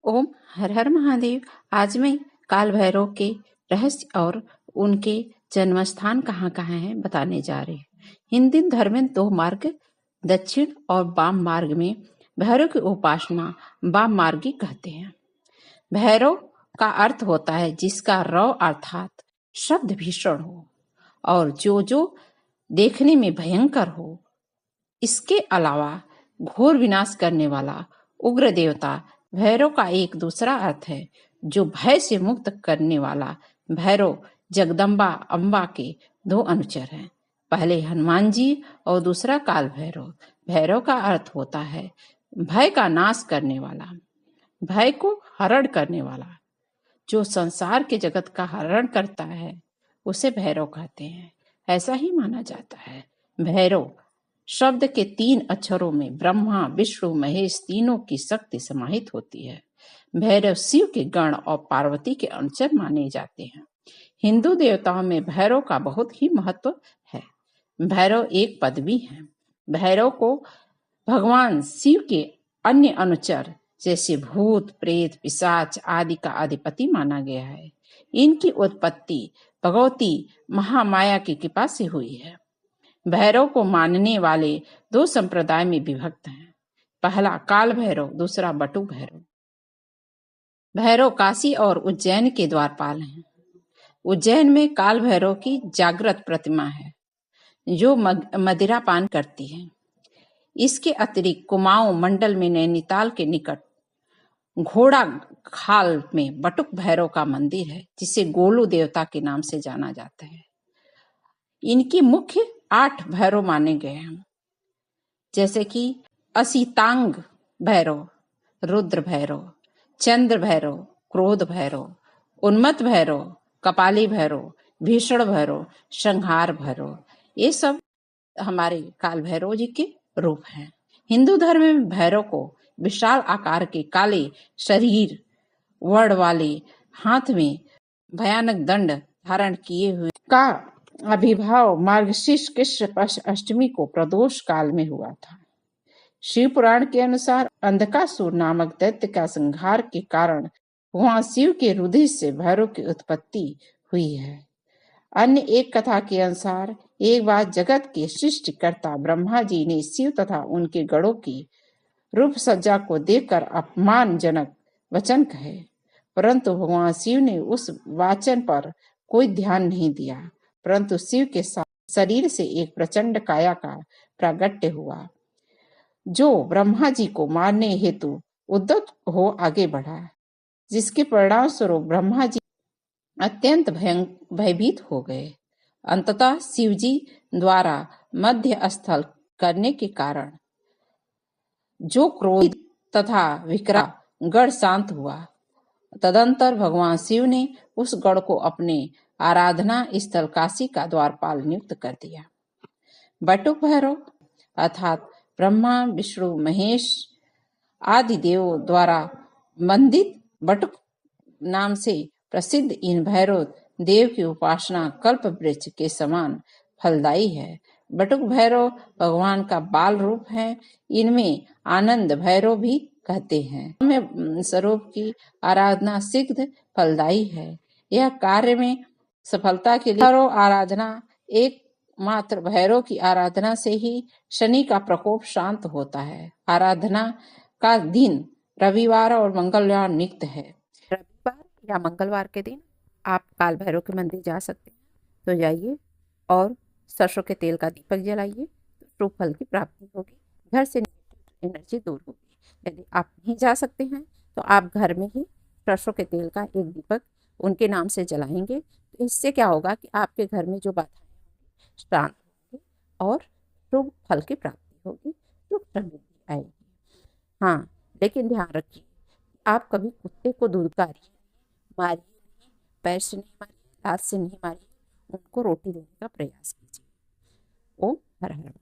ओम हर हर महादेव। आज मैं काल भैरव के रहस्य और उनके जन्म स्थान कहाँ कहाँ हैं बताने जा रही हूँ। हिंदू धर्म में दो मार्ग, दक्षिण और वाम मार्ग में भैरव की उपासना वाम मार्गी कहते हैं। भैरव का अर्थ होता है जिसका रौ अर्थात शब्द भीषण हो और जो देखने में भयंकर हो। इसके अलावा घोर विनाश करने वाला उग्र देवता भैरव का एक दूसरा अर्थ है जो भय से मुक्त करने वाला। भैरव जगदम्बा अम्बा के दो अनुचर हैं, पहले हनुमान जी और दूसरा काल भैरव। भैरव का अर्थ होता है भय का नाश करने वाला, भय को हरण करने वाला। जो संसार के जगत का हरण करता है उसे भैरव कहते हैं, ऐसा ही माना जाता है। भैरव शब्द के 3 अक्षरों में ब्रह्मा विष्णु महेश तीनों की शक्ति समाहित होती है। भैरव शिव के गण और पार्वती के अनुचर माने जाते हैं। हिंदू देवताओं में भैरव का बहुत ही महत्व है। भैरव एक पदवी है। भैरव को भगवान शिव के अन्य अनुचर जैसे भूत प्रेत पिशाच आदि का अधिपति माना गया है। इनकी उत्पत्ति भगवती महामाया की कृपा से हुई है। भैरव को मानने वाले 2 संप्रदाय में विभक्त हैं, पहला काल भैरव, दूसरा बटुक भैरव। भैरव काशी और उज्जैन के द्वारपाल हैं। उज्जैन में काल भैरव की जागृत प्रतिमा है जो मदिरा पान करती है। इसके अतिरिक्त कुमाऊं मंडल में नैनीताल के निकट घोड़ा खाल में बटुक भैरव का मंदिर है जिसे गोलू देवता के नाम से जाना जाता है। इनकी मुख्य 8 भैरव माने गए हैं, जैसे कि असितांग भैरव, रुद्र भैरव, चंद्र भैरव, क्रोध भैरव, उन्मत्त भैरव, कपाली भैरव, भीषण भैरव, संहार भैरव। ये सब हमारे काल भैरव जी के रूप हैं। हिंदू धर्म में भैरव को विशाल आकार के काले शरीर वर्ण वाले, हाथ में भयानक दंड धारण किए हुए का आविर्भाव मार्गशीर्ष कृष्ण पक्ष अष्टमी को प्रदोष काल में हुआ था। शिव पुराण के अनुसार अंधकासुर नामक दैत्य का संहार के कारण वहां शिव के रुधिर से भैरव की उत्पत्ति हुई है। अन्य एक कथा के अनुसार एक बार जगत के सृष्टिकर्ता ब्रह्मा जी ने शिव तथा उनके गणों की रूप सज्जा को देखकर अपमानजनक वचन कहे, परंतु भगवान शिव ने उस वाचन पर कोई ध्यान नहीं दिया, परंतु शिव के साथ शरीर से एक प्रचंड काया का प्रागट्य हुआ जो ब्रह्मा जी को मारने हेतु उद्यत हो आगे बढ़ा, जिसके परिणाम स्वरूप ब्रह्मा जी अत्यंत भयभीत हो गए। अंततः शिव जी द्वारा मध्य स्थल करने के कारण जो क्रोध तथा विकरा गढ़ शांत हुआ। तदंतर भगवान शिव ने उस गढ़ को अपने आराधना स्थल काशी का द्वारपाल नियुक्त कर दिया। बटुक भैरव अर्थात ब्रह्मा विष्णु महेश आदि देवों द्वारा वंदित बटुक नाम से प्रसिद्ध इन भैरव देव की उपासना कल्प वृक्ष के समान फलदायी है। बटुक भैरव भगवान का बाल रूप है। इनमें आनंद भैरव भी कहते हैं। में स्वरूप की आराधना शीघ्र फलदायी है। यह कार्य में सफलता के लिए भैरव आराधना एकमात्र भैरव की आराधना से ही शनि का प्रकोप शांत होता है। आराधना का दिन रविवार और मंगलवार नियुक्त है। रविवार या मंगलवार के दिन आप काल भैरव के मंदिर जा सकते हैं, तो जाइए और सरसों के तेल का दीपक जलाइए, तो शुभ फल की प्राप्ति होगी, घर से एनर्जी दूर होगी। यदि आप नहीं जा सकते हैं तो आप घर में ही सरसों के तेल का एक दीपक उनके नाम से जलाएंगे, तो इससे क्या होगा कि आपके घर में जो बाधाएं होंगी शांत होंगी और शुभ फल की प्राप्ति होगी, सुख समृद्धि आएगी। हाँ, लेकिन ध्यान रखिए, आप कभी कुत्ते को धुतकारिए, मारिए नहीं, पैर से नहीं मारिए, हाथ से नहीं मारिए, उनको रोटी देने का प्रयास कीजिए। ओम हर हर।